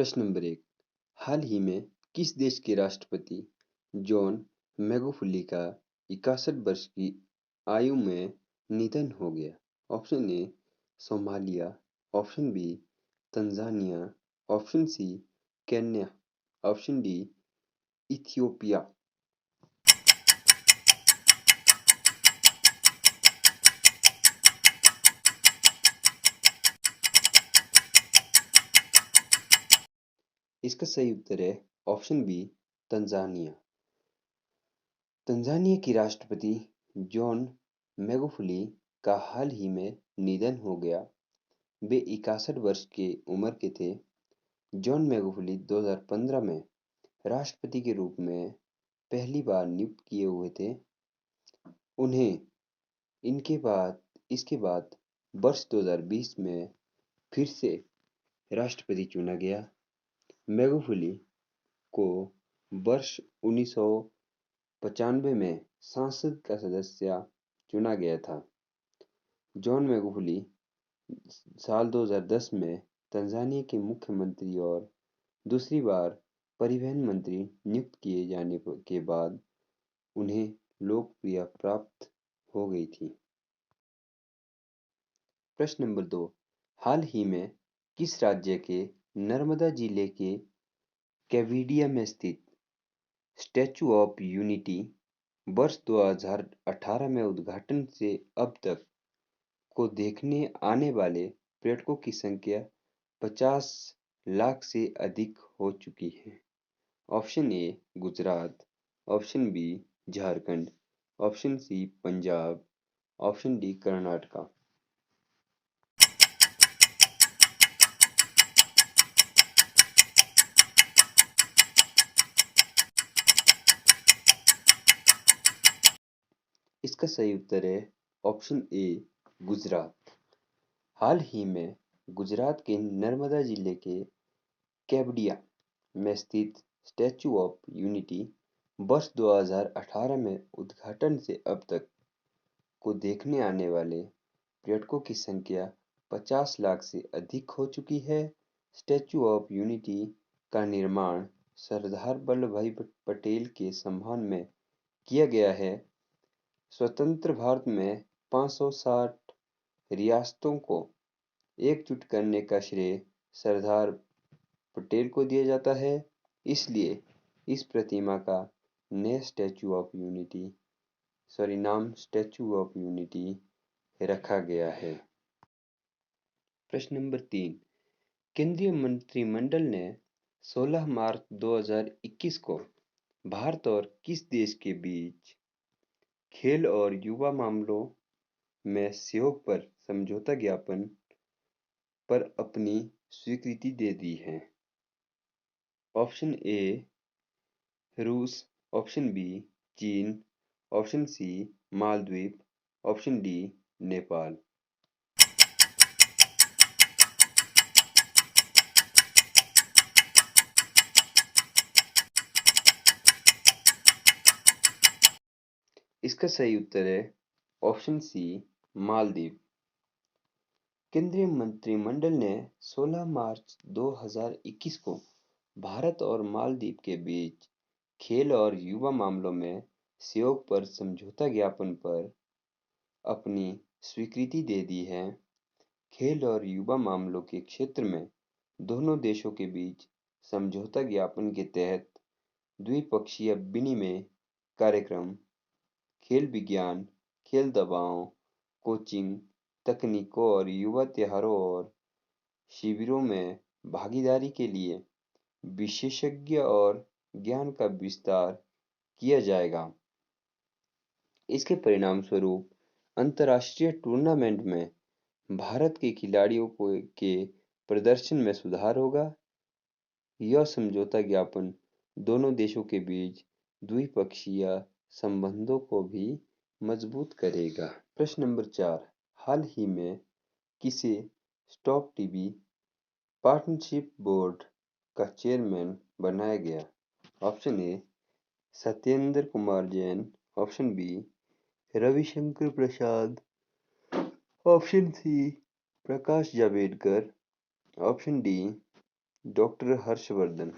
प्रश्न नंबर 1। हाल ही में किस देश के राष्ट्रपति जॉन मैगुफुली का 61 वर्ष की आयु में निधन हो गया? Option A Somalia, option B Tanzania, option C Kenya, option D Ethiopia. इसका सही उत्तर है ऑप्शन बी तंजानिया। तंजानिया के राष्ट्रपति जॉन मैगुफुली का हाल ही में निधन हो गया। वे 61 वर्ष की उम्र के थे। जॉन मैगुफुली 2015 में राष्ट्रपति के रूप में पहली बार नियुक्त किए हुए थे। उन्हें इसके बाद वर्ष 2020 में फिर से राष्ट्रपति चुना गया। मैगुफुली को वर्ष 1995 में संसद का सदस्य चुना गया था। जॉन मैगुफुली साल 2010 में तंजानिया के मुख्यमंत्री और दूसरी बार परिवहन मंत्री नियुक्त किए जाने के बाद उन्हें लोकप्रियता प्राप्त हो गई थी। प्रश्न नंबर 2। हाल ही में किस राज्य के नर्मदा जिले के केवड़िया में स्थित स्टैच्यू ऑफ यूनिटी वर्ष 2018 में उद्घाटन से अब तक को देखने आने वाले पर्यटकों की संख्या 50 लाख से अधिक हो चुकी है? Option A Gujarat, option B Jharkhand, option C Punjab, option D Karnataka. इसका सही उत्तर है ऑप्शन ए गुजरात। हाल ही में गुजरात के नर्मदा जिले के केवड़िया में स्थित स्टैच्यू ऑफ यूनिटी वर्ष 2018 में उद्घाटन से अब तक को देखने आने वाले पर्यटकों की संख्या 50 लाख से अधिक हो चुकी है। स्टैच्यू ऑफ यूनिटी का निर्माण सरदार वल्लभ भाई पटेल के सम्मान में किया गया है। स्वतंत्र भारत में 560 रियासतों को एकजुट करने का श्रेय सरदार पटेल को दिया जाता है। इसलिए इस प्रतिमा का नाम स्टैच्यू ऑफ यूनिटी रखा गया है। प्रश्न नंबर 3। केंद्रीय मंत्रिमंडल ने 16 मार्च 2021 को भारत और किस देश के बीच खेल और युवा मामलों में सहयोग पर समझौता ज्ञापन पर अपनी स्वीकृति दे दी है? ऑप्शन ए रूस, ऑप्शन बी चीन, option C Maldives, option D Nepal. इसका सही उत्तर है ऑप्शन सी मालदीव। केंद्रीय मंत्रिमंडल ने 16 मार्च 2021 को भारत और मालदीव के बीच खेल और युवा मामलों में सहयोग पर समझौता ज्ञापन पर अपनी स्वीकृति दे दी है। खेल और युवा मामलों के क्षेत्र में दोनों देशों के बीच समझौता ज्ञापन के तहत द्विपक्षीय विनिमय कार्यक्रम, खेल विज्ञान, खेल दवाओं, कोचिंग, तकनीकों और युवा त्योहारों और शिविरों में भागीदारी के लिए विशेषज्ञ और ज्ञान का विस्तार किया जाएगा। इसके परिणाम स्वरूप अंतर्राष्ट्रीय टूर्नामेंट में भारत के खिलाड़ियों के प्रदर्शन में सुधार होगा। यह समझौता ज्ञापन दोनों देशों के बीच द्विपक्षीय संबंधों को भी मजबूत करेगा। प्रश्न नंबर 4। हाल ही में किसे स्टॉप टीवी पार्टनरशिप बोर्ड का चेयरमैन बनाया गया? Option A Satyendra Kumar Jain, option B Ravishankar Prasad, option C Prakash Javadekar, option D doctor Harshvardhan.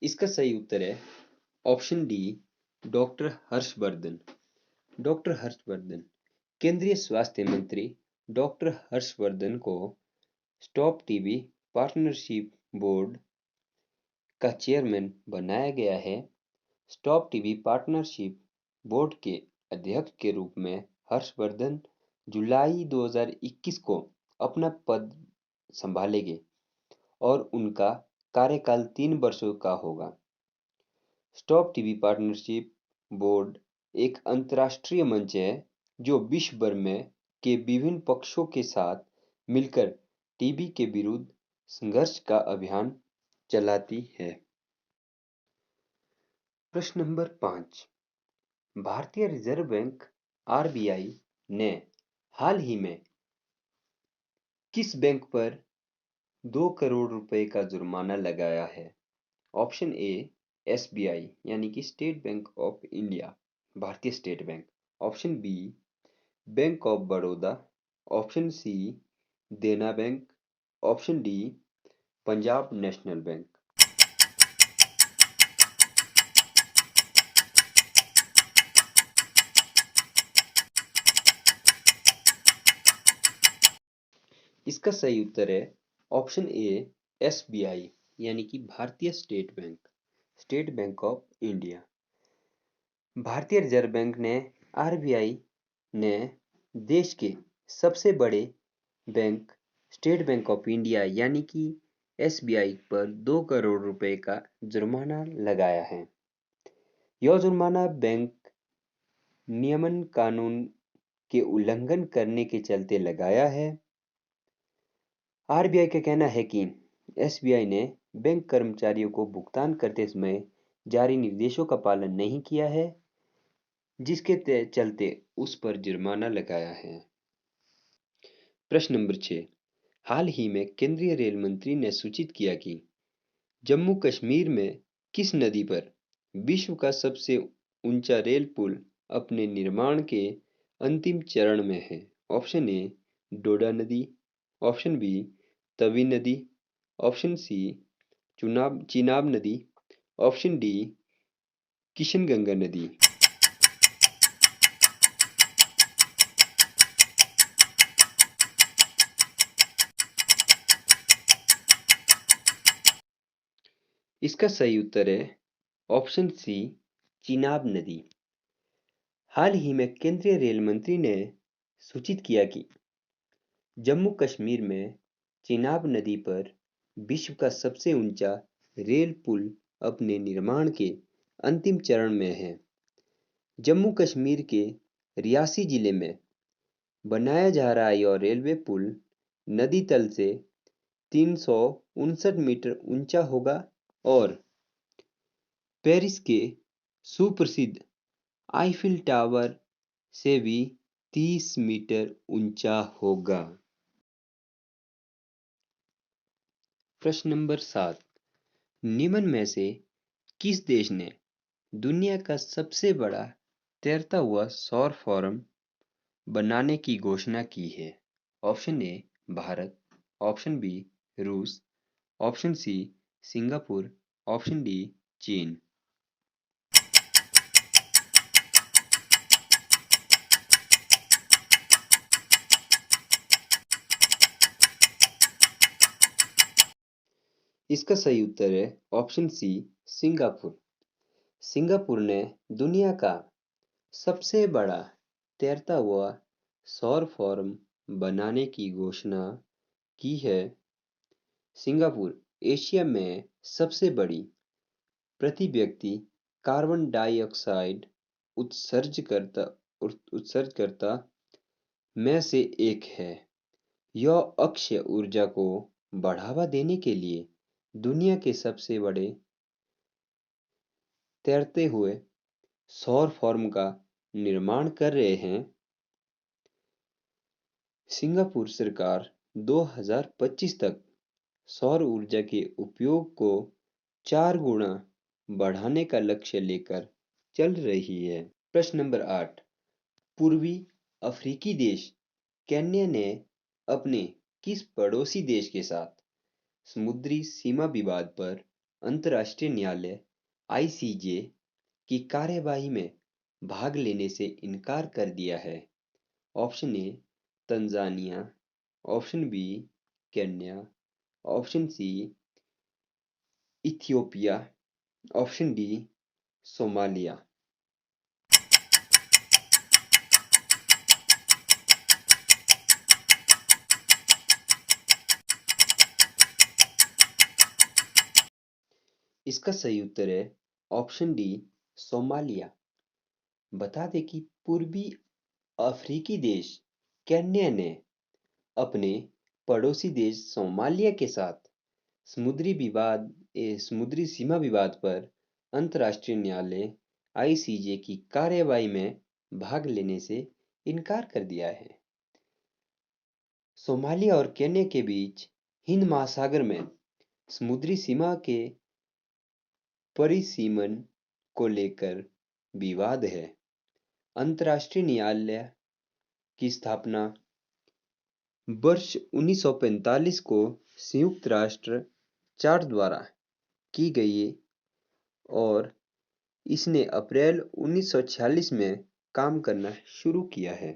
इसका सही उत्तर है option D, doctor Harshvardhan. Doctor Harshvardhan केंद्रीय स्वास्थ्य मंत्री डॉक्टर हर्षवर्धन को स्टॉप टीबी पार्टनरशिप बोर्ड का चेयरमैन बनाया गया है। स्टॉप टीबी पार्टनरशिप बोर्ड के अध्यक्ष के रूप में हर्षवर्धन जुलाई 2021 को अपना पद संभालेंगे और उनका कार्यकाल 3 वर्षों का होगा। स्टॉप टीबी पार्टनरशिप बोर्ड एक अंतर्राष्ट्रीय मंच है जो विश्व भर में के विभिन्न पक्षों के साथ मिलकर टीबी के विरुद्ध संघर्ष का अभियान चलाती है। प्रश्न नंबर 5। भारतीय रिजर्व बैंक आरबीआई ने हाल ही में किस बैंक पर 2 करोड़ रुपए का जुर्माना लगाया है? ऑप्शन ए एसबीआई यानी कि स्टेट बैंक ऑफ इंडिया, भारतीय State Bank. Option B Bank of Baroda. Option C Dena Bank. Option D Punjab National Bank. इसका सही उत्तर है ऑप्शन ए एसबीआई यानी कि भारतीय State bank, state Bank of India. भारतीय रिजर्व बैंक ने आरबीआई ने देश के सबसे बड़े bank state Bank of India यानी कि एसबीआई पर 2 करोड़ रुपए का जुर्माना लगाया है। यह जुर्माना बैंक नियमन कानून के उल्लंघन करने के चलते लगाया है। आरबीआई का कहना है कि एसबीआई ने बैंक कर्मचारियों को भुगतान करते समय जारी निर्देशों का पालन नहीं किया है, जिसके चलते उस पर जुर्माना लगाया है। प्रश्न नंबर 6। हाल ही में केंद्रीय रेल मंत्री ने सूचित किया कि जम्मू कश्मीर में किस नदी पर विश्व का सबसे ऊंचा रेल पुल अपने निर्माण के अंतिम चरण में है? ऑप्शन ए डोडा नदी। ऑप्शन बी तवी नदी। ऑप्शन सी चिनाब नदी। ऑप्शन डी किशनगंगा नदी। इसका सही उत्तर है ऑप्शन सी चिनाब नदी। हाल ही में केंद्रीय रेल मंत्री ने सूचित किया कि जम्मू कश्मीर में चिनाब नदी पर विश्व का सबसे ऊंचा रेल पुल अपने निर्माण के अंतिम चरण में है। जम्मू कश्मीर के रियासी जिले में बनाया जा रहा यह रेलवे पुल नदी तल से 359 मीटर ऊंचा होगा और पेरिस के सुप्रसिद्ध आईफिल टावर से भी 30 मीटर ऊंचा होगा। प्रश्न नंबर 7। निम्न में से किस देश ने दुनिया का सबसे बड़ा तैरता हुआ सौर फॉर्म बनाने की घोषणा की है? Option A Bharat. Option B रूस। Option C Singapore. Option D चीन। इसका सही उत्तर है ऑप्शन सी सिंगापुर। सिंगापुर ने दुनिया का सबसे बड़ा तैरता हुआ सौर फॉर्म बनाने की घोषणा की है। सिंगापुर एशिया में सबसे बड़ी प्रति व्यक्ति कार्बन डाइऑक्साइड उत्सर्जकर्ता में से एक है। यह अक्षय ऊर्जा को बढ़ावा देने के लिए दुनिया के सबसे बड़े तैरते हुए सौर फॉर्म का निर्माण कर रहे हैं। सिंगापुर सरकार 2025 तक सौर ऊर्जा के उपयोग को 4 गुना बढ़ाने का लक्ष्य लेकर चल रही है। प्रश्न नंबर 8, पूर्वी अफ्रीकी देश केन्या ने अपने किस पड़ोसी देश के साथ समुद्री सीमा विवाद पर अंतर्राष्ट्रीय न्यायालय (आईसीजे) की कार्यवाही में भाग लेने से इनकार कर दिया है? Option A Tanzania, option B Kenya, option C Ethiopia, option D Somalia. इसका सही उत्तर है ऑप्शन डी सोमालिया। बता दें कि पूर्वी अफ्रीकी देश केन्या ने अपने पड़ोसी देश सोमालिया के साथ समुद्री सीमा विवाद पर अंतर्राष्ट्रीय न्यायालय (आईसीजे) की कार्यवाही में भाग लेने से इनकार कर दिया है। सोमालिया और केन्या के बीच हिंद महासागर में समुद्री सीमा के परिसीमन को लेकर विवाद है। अंतर्राष्ट्रीय न्यायालय की स्थापना वर्ष 1945 को संयुक्त राष्ट्र 4 द्वारा की गई और इसने अप्रैल 1946 में काम करना शुरू किया है।